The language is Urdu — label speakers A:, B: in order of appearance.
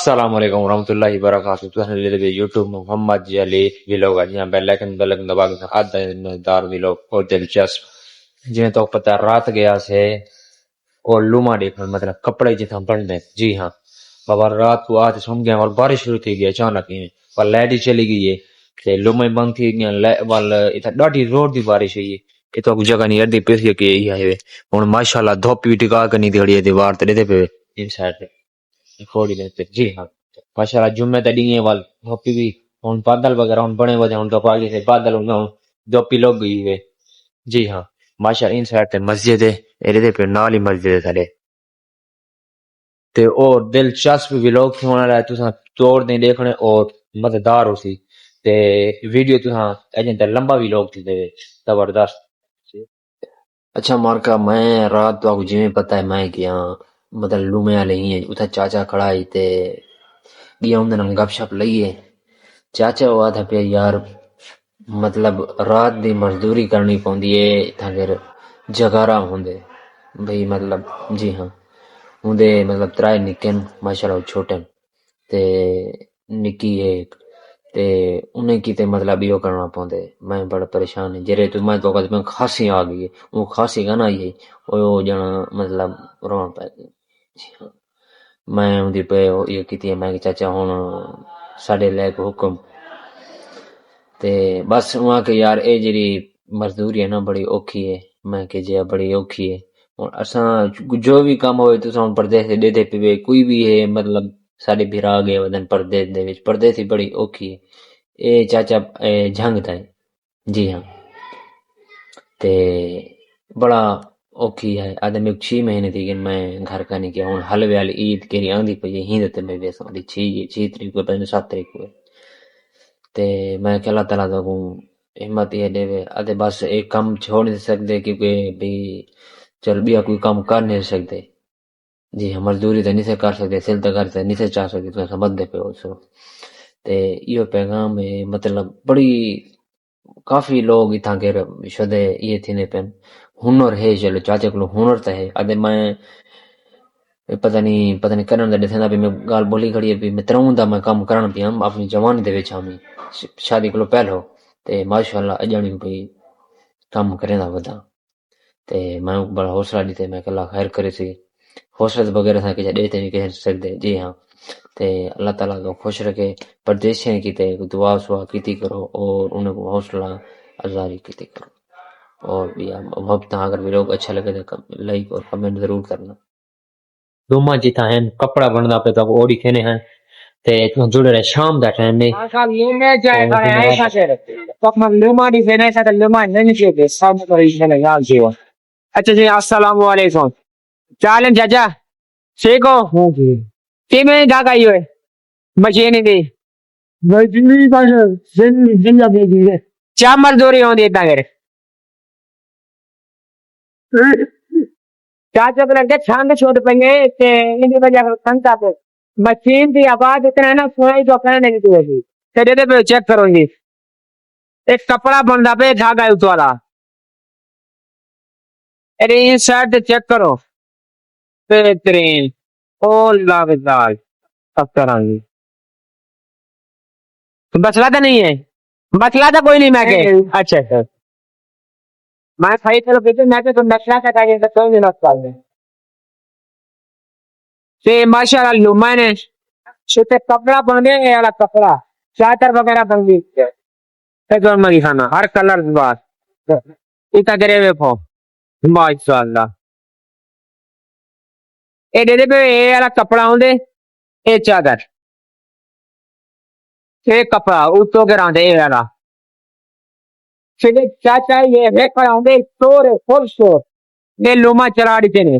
A: السلام علیکم ورحمۃ اللہ وبرکاتہ تساں لے دے یوٹیوب محمد جی علی ویلوگ جہاں بیل آئکن دبا کے آدھا دار ویلوگ اور دلچسپ جنہیں تو پتہ رات گیا سے اور لوما دیکھنے مطلب کپڑے جتنا بننے جی ہاں بابا رات کو آتے سن گیا اور بارش شروع تھی گئی اچانک ہی اور لائٹ ہی چلی گئی ہے تے لومے بند تھی گیا وال اتنا ڈاڈی زور دی بارش ہوئی ہے کہ تو جگہ نہیں اردی پیسی کہ یہی ہے ہن ماشاءاللہ دھوپ بھی ٹکا کے نہیں دیڑی ہے دیوار تے دے پے ان سائڈ تے کھوڑی دیتے جی ہاں ماشاءاللہ جمعہ تے ڈینگے وال دھوپی بھی ہن بادل وغیرہ ہن بنے ہوئے ہن تو پاگی سے بادل ہن دھوپی لگ گئی ہے جی ہاں ماشاءاللہ ان سائڈ تے مسجد ہے اے پہ نال ہی مسجد ہے تھلے تے اور دلچسپ ویلوگ ہونے والا ہے تساں توڑ دیں دیکھنے اور مزیدار ہو سی تے ویڈیو تساں اجن تے لمبا ویلوگ تھی تے زبردست اچھا مارکا میں رات تو جویں پتہ ہے میں کیا مطلب لومے والے ہی اتھا چاچا کھڑا ہی تے گیا اندر نال گپ شپ لئیے چاچا ہوا تھا پہ یار مطلب رات دی مزدوری کرنی پوندی ہے تھا پھر جگارا ہوندے بھئی مطلب جی ہاں ہوندے مطلب ترائے نکن ماشاءاللہ چھوٹے تے نکی ایک تے انہیں کی تے مطلب یہ کرنا پوندے میں بڑا پریشان ہے جرے تو میں تو میں کھانسی آ گئی وہ کھانسی کا نا یہ وہ جانا مطلب رون پہ جی ہاں میں اندی پہ یہ کیتی ہے میں کہ چاچا ہن ساڈے لے کو حکم تے بس وہاں کہ یار اے جڑی مزدوری ہے نا بڑی اوکھی ہے میں کہ جی بڑی اوکھی ہے اور اساں جو بھی کام ہوئے تساں پردیس دے دے پے کوئی بھی ہے مطلب ساڈے بھرا گئے ودن پردیس دے وچ پردیس ہی بڑی اوکھی ہے اے چاچا جھنگ تھا جی ہاں تے بڑا اوکھی ہے آدمی 6 مہینے تھی کہ میں گھر کا نہیں کیا ہوں حلوے والی عید کیری آندھی پئی ہند تے میں ویسا دی 6 تاریخ کو پتہ 7 تاریخ کو تے میں کہ اللہ تعالیٰ کو ہمت یہ دے ادے بس ایک کام چھوڑ نہیں سکتے کیونکہ بھی چل بیا کوئی کام کر نہیں سکتے جی ہم مزدوری تو نہیں سے کر سکتے سل تو کر نہیں سے چاہ سکتے تو سمجھ دے پہ سو تے یہ پیغام ہے مطلب بڑی کافی لوگ اتھاں کے شدے یہ تھی نے پن ہنر ہے چلو چاچے کو ہنر تو ہے ادے میں پتہ نہیں کرن دا دسنا بھی میں گال بولی کھڑی ہے بھی میں تروں دا میں کام کرن پیا اپنی جوانی دے وچ ہم شادی کو پہلو تے ماشاءاللہ اجانی کوئی کام کرے دا ودا تے میں بڑا حوصلہ دیتے میں کہ اللہ خیر کرے سی حوصلہ وغیرہ تھا کہ دیتے نہیں کہہ سکتے جی ہاں تے اللہ تعالیٰ کو خوش رکھے پردیسیاں کی تے دعا سوا کیتی کرو اور انہیں کو حوصلہ افزائی کیتی کرو اور بھی وقت اگر ویڈیو اچھا لگے تو لائک اور کمنٹ ضرور کرنا دوما جتا ہیں کپڑا بننا پہ تو اوڑی کھنے ہیں تے تو جڑے رہے شام دا ٹائم نے
B: Acá viene ya para esa serie. Como luma diferencia del luma نہیں ہے سب کو یہ یاد جیو اچھا جی السلام علیکم چالن چاچا ٹھیک ہو ہاں جی ٹیم میں کیا گئی ہوئے مشین دی میں جنی کا زندہ دے دی ہے چا مزدوری ہوندی ہے تاں چاچا کو لگے چھانگ چھوڑ پئے تے ان دی وجہ سنتا پہ مشین دی آواز اتنا ہے نا سنائی تو کرنے نہیں دی تے دے پہ چیک کرو جی ایک کپڑا بندا پہ دھاگا اس والا ارے یہ شرٹ چیک کرو بہترین اور لاوزال اب طرح کی مسئلہ تو نہیں ہے مسئلہ تو کوئی نہیں میں کہ اچھا اچھا میں صحیح چلو کہتے میں تو نقشہ کا چاہیے تو کوئی نہیں نقصان ہے تے ماشاءاللہ لو میں نے چھوٹے کپڑا بنے والا کپڑا چادر وغیرہ بن گئی ایک مری کھانا ہر کلر بات اتنا کرے ہوئے پھو ماشاءاللہ اے دے دے پہ اے والا کپڑا ہوندے اے چادر اے کپڑا اتو کے راندے اے والا چاچا یہ کپڑا ہوندے سٹور ہے فل سٹور یہ لوما چلا دیتے نے